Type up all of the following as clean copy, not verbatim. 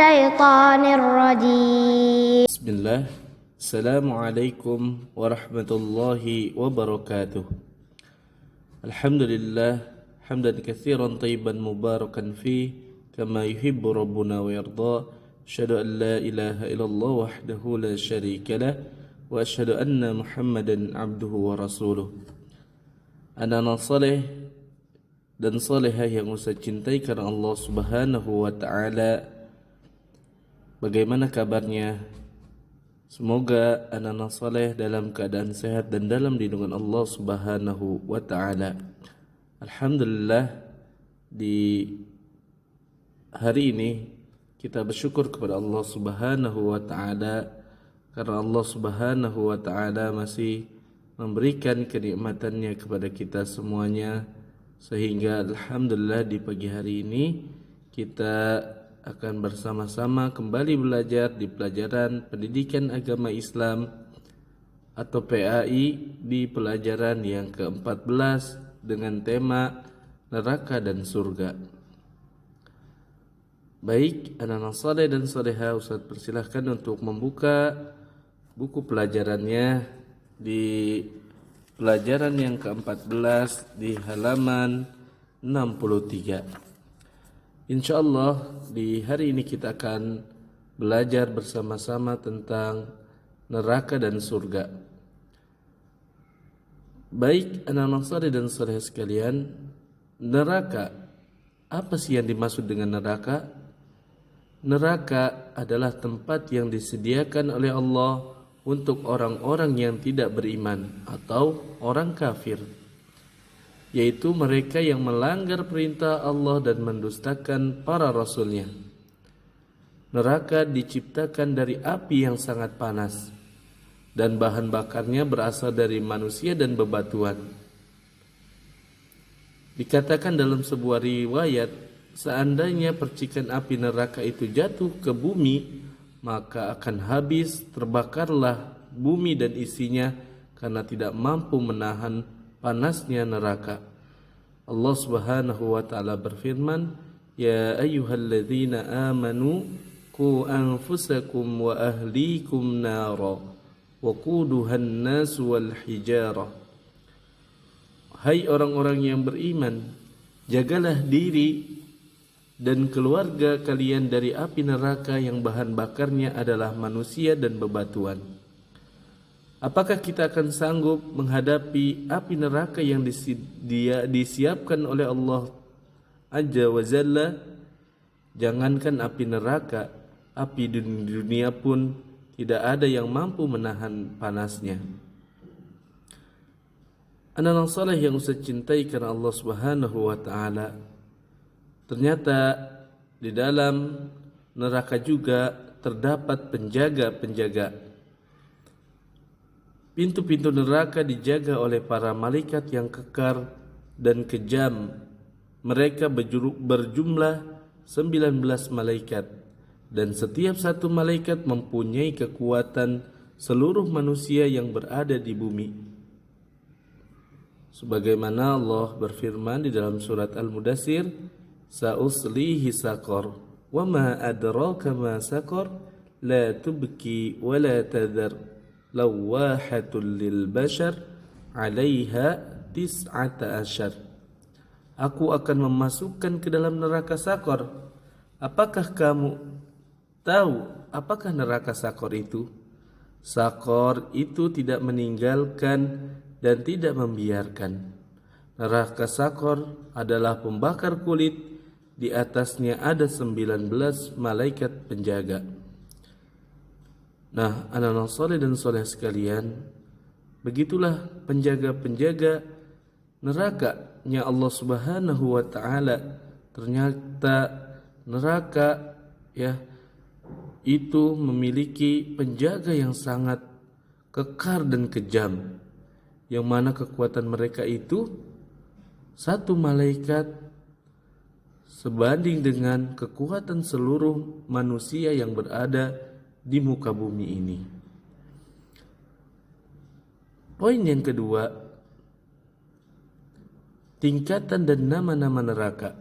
الشيطان الرجيم. بسم الله. السلام عليكم ورحمة الله وبركاته. الحمد لله حمدا كثيرا طيبا مباركا فيه كما يحب ربنا ويرضى. أشهد أن لا إله إلا الله وحده لا شريك له وأشهد أن محمدا عبده ورسوله. Anak-anak saleh dan salehah yang saya cintai karena Allah Subhanahu wa taala, bagaimana kabarnya? Semoga anak-anak saleh dalam keadaan sehat dan dalam lindungan Allah Subhanahu wa taala. Alhamdulillah, di hari ini kita bersyukur kepada Allah Subhanahu wa taala karena Allah Subhanahu wa taala masih memberikan kenikmatannya kepada kita semuanya, sehingga alhamdulillah di pagi hari ini kita akan bersama-sama kembali belajar di pelajaran Pendidikan Agama Islam atau PAI di pelajaran yang ke-14 dengan tema neraka dan surga. Baik, anak-anak saleh dan salehah, Ustaz persilahkan untuk membuka buku pelajarannya di pelajaran yang ke-14 di halaman 63. Insyaallah di hari ini kita akan belajar bersama-sama tentang neraka dan surga. Baik anak-anak saleh dan salehah sekalian, neraka, apa sih yang dimaksud dengan neraka? Neraka adalah tempat yang disediakan oleh Allah untuk orang-orang yang tidak beriman atau orang kafir, yaitu mereka yang melanggar perintah Allah dan mendustakan para rasulnya. Neraka diciptakan dari api yang sangat panas dan bahan bakarnya berasal dari manusia dan bebatuan. Dikatakan dalam sebuah riwayat, seandainya percikan api neraka itu jatuh ke bumi, maka akan habis terbakarlah bumi dan isinya karena tidak mampu menahan panasnya neraka. Allah Subhanahu wa taala berfirman, "Ya ayyuhalladzina amanu qu anfusakum wa ahlikum nara wa quduhan nas wal hijarah." Hai orang-orang yang beriman, jagalah diri dan keluarga kalian dari api neraka yang bahan bakarnya adalah manusia dan bebatuan. Apakah kita akan sanggup menghadapi api neraka yang disiapkan oleh Allah Azza wa Jalla? Jangankan api neraka, api di dunia pun tidak ada yang mampu menahan panasnya. Anak-anak saleh yang saya cintai karena Allah Subhanahu wa taala, ternyata di dalam neraka juga terdapat penjaga-penjaga. Pintu-pintu neraka dijaga oleh para malaikat yang kekar dan kejam. Mereka berjumlah 19 malaikat, dan setiap satu malaikat mempunyai kekuatan seluruh manusia yang berada di bumi. Sebagaimana Allah berfirman di dalam surat Al-Mudaththir, "Sa'uslihi saqar, wa ma adraka ma saqar, la tubki wa la tadhar, lawahatul lil bashar, 'alaiha tis'ata asyar." Aku akan memasukkan ke dalam neraka Sakor. Apakah kamu tahu apakah neraka Sakor itu? Sakor itu tidak meninggalkan dan tidak membiarkan. Neraka Sakor adalah pembakar kulit, di atasnya ada 19 malaikat penjaga. Nah, anak-anak saleh dan saleh sekalian, begitulah penjaga-penjaga nerakanya Allah Subhanahu wa taala. Ternyata neraka itu memiliki penjaga yang sangat kekar dan kejam, yang mana kekuatan mereka itu satu malaikat sebanding dengan kekuatan seluruh manusia yang berada di muka bumi ini. Poin yang kedua, tingkatan dan nama-nama neraka.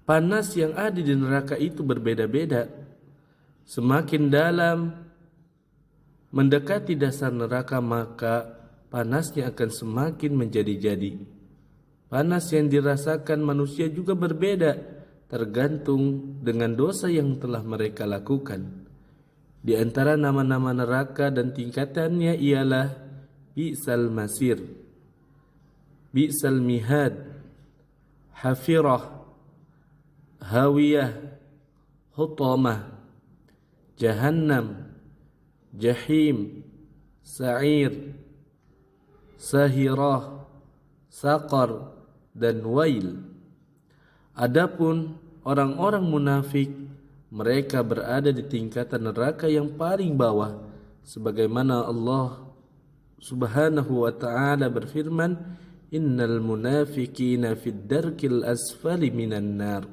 panas yang ada di neraka itu berbeda-beda. Semakin dalam mendekati dasar neraka, maka panasnya akan semakin menjadi-jadi. Panas yang dirasakan manusia juga berbeda, tergantung dengan dosa yang telah mereka lakukan. Di antara nama-nama neraka dan tingkatannya ialah Bi'sal Masir, Bi'sal Mihad, Hafirah, Hawiyah, Hutamah, Jahannam, Jahim, Sa'ir, Sahirah, Saqar, dan Wail. Adapun orang-orang munafik, mereka berada di tingkatan neraka yang paling bawah, sebagaimana Allah Subhanahu wa ta'ala berfirman, innal munafiqina fid darkil asfali minan nar.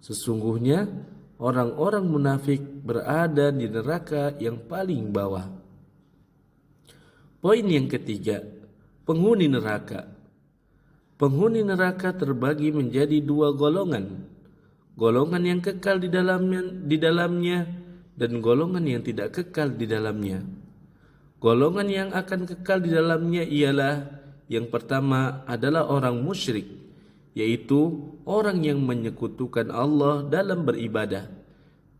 Sesungguhnya orang-orang munafik berada di neraka yang paling bawah. Poin yang ketiga, penghuni neraka. Penghuni neraka terbagi menjadi dua golongan. Golongan yang kekal di dalamnya dan golongan yang tidak kekal di dalamnya. Golongan yang akan kekal di dalamnya ialah yang pertama adalah orang musyrik, yaitu orang yang menyekutukan Allah dalam beribadah.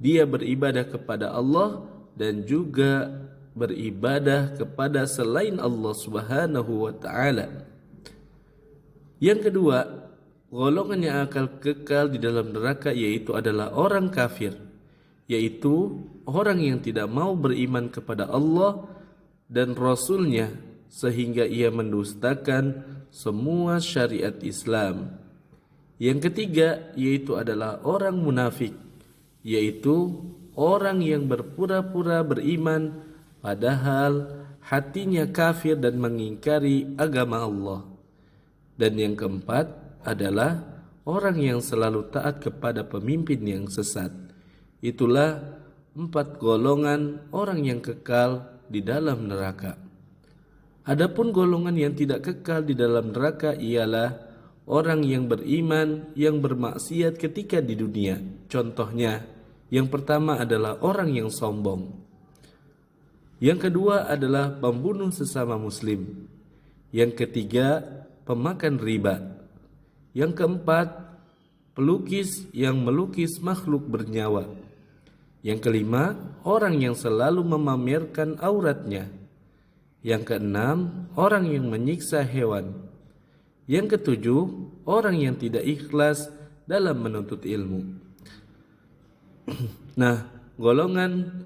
Dia beribadah kepada Allah dan juga beribadah kepada selain Allah Subhanahu wa ta'ala. Yang kedua, golongan yang akan kekal di dalam neraka yaitu adalah orang kafir, yaitu orang yang tidak mau beriman kepada Allah dan Rasul-Nya sehingga ia mendustakan semua syariat Islam. Yang ketiga yaitu adalah orang munafik, yaitu orang yang berpura-pura beriman padahal hatinya kafir dan mengingkari agama Allah. Dan yang keempat adalah orang yang selalu taat kepada pemimpin yang sesat. Itulah 4 golongan orang yang kekal di dalam neraka. Adapun golongan yang tidak kekal di dalam neraka ialah orang yang beriman yang bermaksiat ketika di dunia. Contohnya, yang pertama adalah orang yang sombong. Yang kedua adalah pembunuh sesama muslim. Yang ketiga, pemakan riba. Yang keempat, pelukis yang melukis makhluk bernyawa. Yang kelima, orang yang selalu memamerkan auratnya. Yang keenam, orang yang menyiksa hewan. Yang ketujuh, orang yang tidak ikhlas dalam menuntut ilmu. Nah, golongan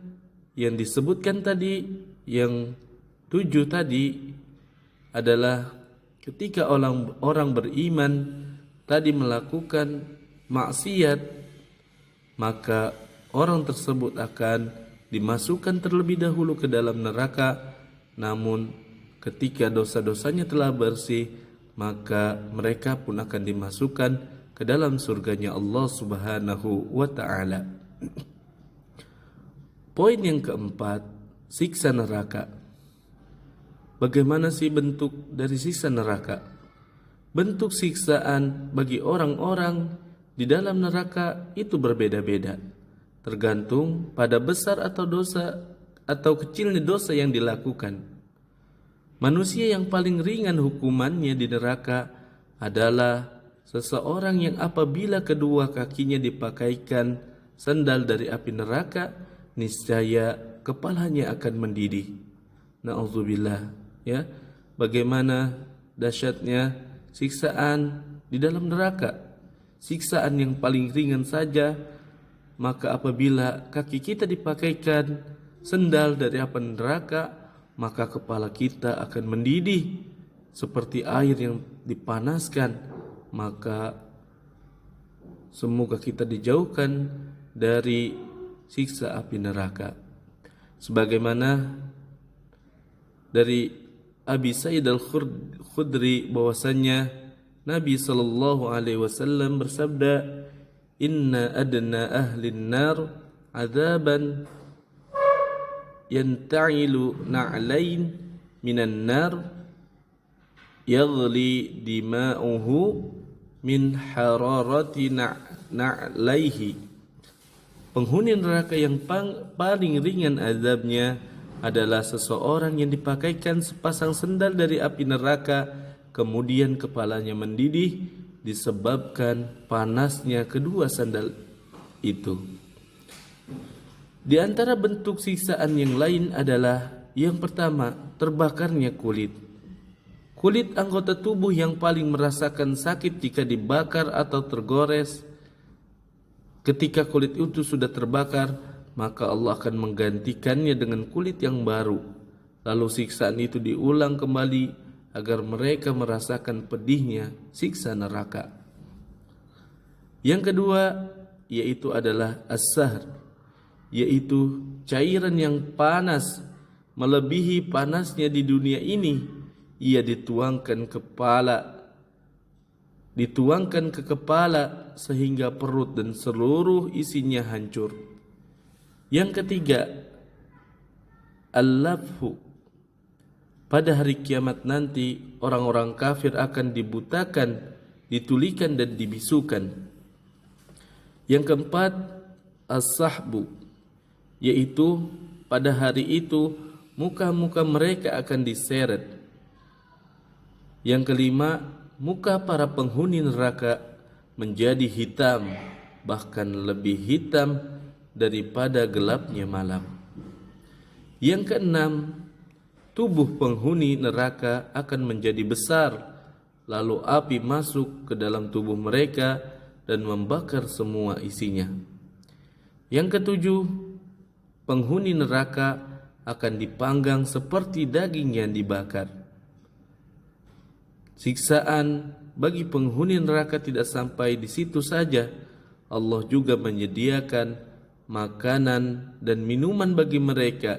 yang disebutkan tadi, yang 7 tadi adalah ketika orang beriman tadi melakukan maksiat, maka orang tersebut akan dimasukkan terlebih dahulu ke dalam neraka. Namun ketika dosa-dosanya telah bersih, maka mereka pun akan dimasukkan ke dalam surganya Allah Subhanahu wa ta'ala. Poin yang keempat, siksa neraka. Bagaimana sih bentuk dari siksa neraka? Bentuk siksaan bagi orang-orang di dalam neraka itu berbeda-beda, tergantung pada besar atau kecilnya dosa yang dilakukan. Manusia yang paling ringan hukumannya di neraka adalah seseorang yang apabila kedua kakinya dipakaikan sandal dari api neraka, niscaya kepalanya akan mendidih. Na'udzubillah, ya. Bagaimana dahsyatnya siksaan di dalam neraka. Siksaan yang paling ringan saja, maka apabila kaki kita dipakaikan sandal dari api neraka, maka kepala kita akan mendidih seperti air yang dipanaskan. Maka semoga kita dijauhkan dari siksa api neraka. Sebagaimana dari Abi Sa'id Al-Khudri bahwasannya Nabi sallallahu alaihi wasallam bersabda, "Inna adna ahli an-nar 'adzaban yanta'ilu na'lain minan nar yaghli dima'uhu min hararati na'laihi. Penghuni neraka yang paling ringan azabnya adalah seseorang yang dipakaikan sepasang sendal dari api neraka, kemudian kepalanya mendidih disebabkan panasnya kedua sandal itu. Di antara bentuk siksaan yang lain adalah yang pertama, terbakarnya kulit. Kulit anggota tubuh yang paling merasakan sakit jika dibakar atau tergores. Ketika kulit itu sudah terbakar, maka Allah akan menggantikannya dengan kulit yang baru. Lalu siksaan itu diulang kembali agar mereka merasakan pedihnya siksa neraka. Yang kedua yaitu adalah as-sahr, yaitu cairan yang panas melebihi panasnya di dunia ini. Ia dituangkan ke kepala sehingga perut dan seluruh isinya hancur. Yang ketiga, al-lafhu. Pada hari kiamat nanti orang-orang kafir akan dibutakan, ditulikan dan dibisukan. Yang keempat, as-sahbu, yaitu pada hari itu muka-muka mereka akan diseret. Yang kelima, muka para penghuni neraka menjadi hitam, bahkan lebih hitam daripada gelapnya malam. Yang keenam, tubuh penghuni neraka akan menjadi besar, lalu api masuk ke dalam tubuh mereka dan membakar semua isinya. Yang ketujuh, penghuni neraka akan dipanggang seperti daging yang dibakar. Siksaan bagi penghuni neraka tidak sampai di situ saja. Allah juga menyediakan makanan dan minuman bagi mereka.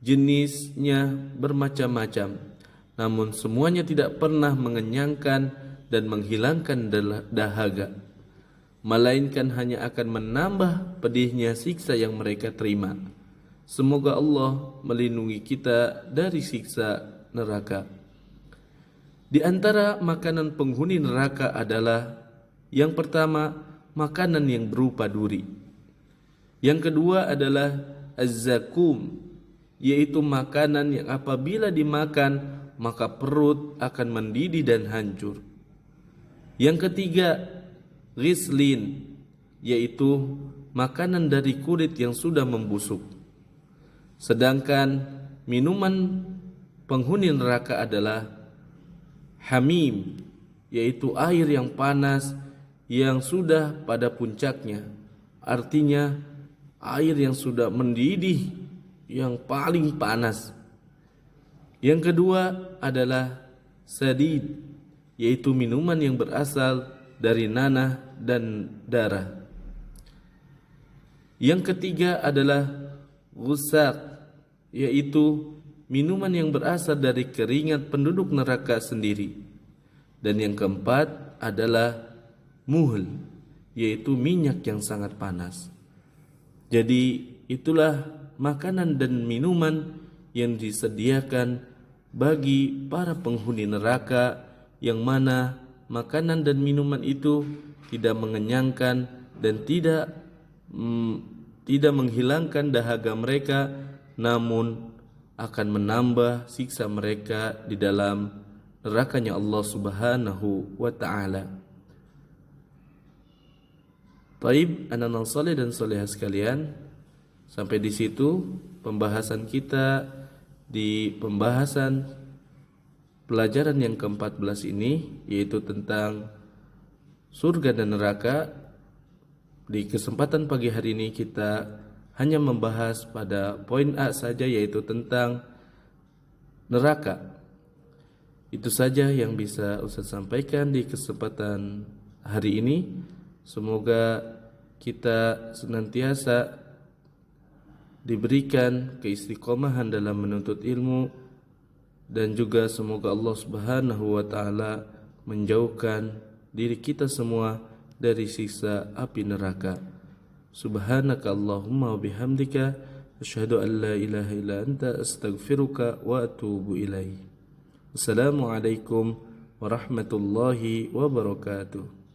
Jenisnya bermacam-macam, namun semuanya tidak pernah mengenyangkan dan menghilangkan dahaga, melainkan hanya akan menambah pedihnya siksa yang mereka terima. Semoga Allah melindungi kita dari siksa neraka. Di antara makanan penghuni neraka adalah yang pertama, makanan yang berupa duri. Yang kedua adalah az-zakum, yaitu makanan yang apabila dimakan maka perut akan mendidih dan hancur. Yang ketiga, ghislin, yaitu makanan dari kulit yang sudah membusuk. Sedangkan minuman penghuni neraka adalah hamim, yaitu air yang panas yang sudah pada puncaknya. Artinya air yang sudah mendidih, yang paling panas. Yang kedua adalah sadid, yaitu minuman yang berasal dari nanah dan darah. Yang ketiga adalah ghusaq, yaitu minuman yang berasal dari keringat penduduk neraka sendiri. Dan yang keempat adalah muhl, yaitu minyak yang sangat panas. Jadi itulah makanan dan minuman yang disediakan bagi para penghuni neraka, yang mana makanan dan minuman itu tidak mengenyangkan dan tidak menghilangkan dahaga mereka, namun akan menambah siksa mereka di dalam nerakanya Allah Subhanahu wa ta'ala. Taib, anak-anak saleh dan salehah sekalian, sampai di situ pembahasan kita di pembahasan pelajaran yang ke-14 ini, yaitu tentang surga dan neraka. Di kesempatan pagi hari ini kita hanya membahas pada poin A saja, yaitu tentang neraka. Itu saja yang bisa Ustaz sampaikan di kesempatan hari ini. Semoga kita senantiasa diberikan keistiqomahan dalam menuntut ilmu, dan juga semoga Allah Subhanahu wa ta'ala menjauhkan diri kita semua dari siksa api neraka. Subhanaka Allahumma wa bihamdika asyhadu an la ilaha illa anta astaghfiruka wa atubu ilaih. Assalamualaikum warahmatullahi wabarakatuh.